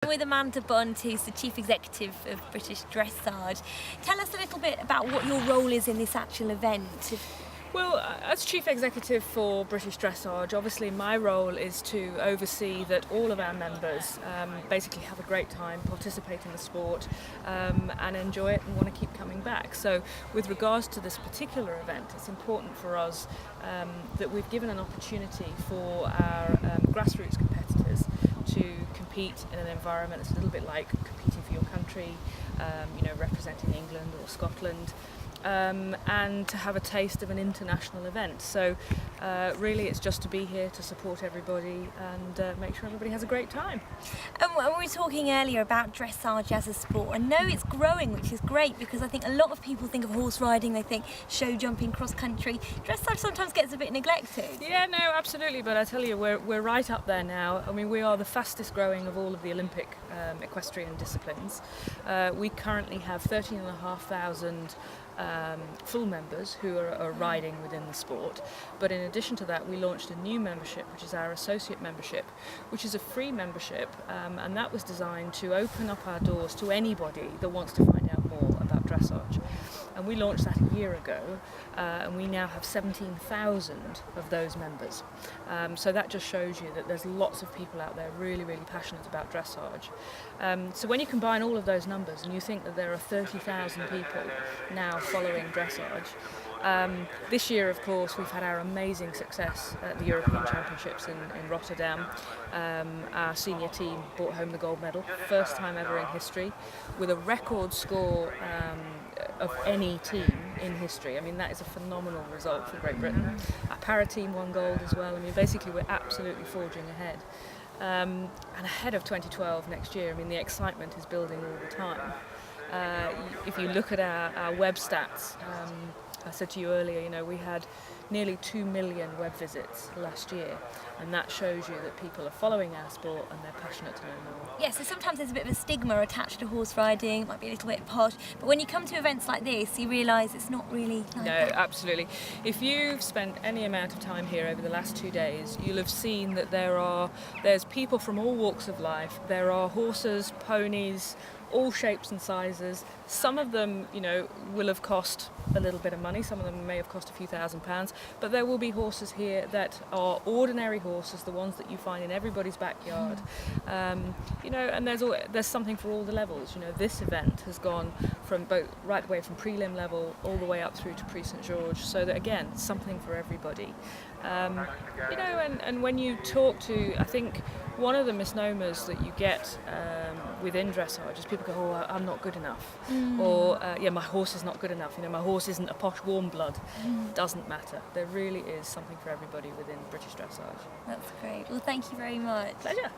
With Amanda Bond, who's the Chief Executive of British Dressage. Tell us a little bit about what your role is in this actual event. Well, as Chief Executive for British Dressage, obviously my role is to oversee that all of our members basically have a great time, participate in the sport and enjoy it and want to keep coming back. So with regards to this particular event, it's important for us that we've given an opportunity for our grassroots competitors to compete in an environment that's a little bit like competing for your country, representing England or Scotland. And to have a taste of an international event. So really it's just to be here to support everybody and make sure everybody has a great time. And we were talking earlier about dressage as a sport. I know it's growing, which is great, because I think a lot of people think of horse riding, they think show jumping, cross country. Dressage sometimes gets a bit neglected. Yeah, no, absolutely, but I tell you, we're right up there now. I mean, we are the fastest growing of all of the Olympic equestrian disciplines. We currently have 13,500 full members who are riding within the sport, but in addition to that we launched a new membership, which is our associate membership, which is a free membership, and that was designed to open up our doors to anybody that wants to find out more about dressage. And we launched that a year ago, and we now have 17,000 of those members. So that just shows you that there's lots of people out there really, really passionate about dressage. So when you combine all of those numbers and you think that there are 30,000 people now following dressage, this year, of course, we've had our amazing success at the European Championships in Rotterdam. Our senior team brought home the gold medal, first time ever in history, with a record score of any team in history. I mean, that is a phenomenal result for Great Britain. Our para team won gold as well. I mean, basically we're absolutely forging ahead. And ahead of 2012 next year, I mean, the excitement is building all the time. If you look at our web stats, I said to you earlier, we had nearly 2 million web visits last year, and that shows you that people are following our sport and they're passionate to know more. Yeah, so sometimes there's a bit of a stigma attached to horse riding, it might be a little bit posh, but when you come to events like this, you realise it's not really like No, that. absolutely. If you've spent any amount of time here over the last 2 days, you'll have seen that there's people from all walks of life. There are horses, ponies, all shapes and sizes. Some of them, will have cost a little bit of money. Some of them may have cost a few £1,000s, but there will be horses here that are ordinary horses, the ones that you find in everybody's backyard. And there's something for all the levels. This event has gone from right the way from prelim level all the way up through to Prix St George, so that again, something for everybody. And when you talk to, I think one of the misnomers that you get within dressage is people go, oh, I'm not good enough, or my horse is not good enough. My horse isn't a posh warm blood. Doesn't matter. There really is something for everybody within British dressage. That's great. Well, thank you very much. Pleasure.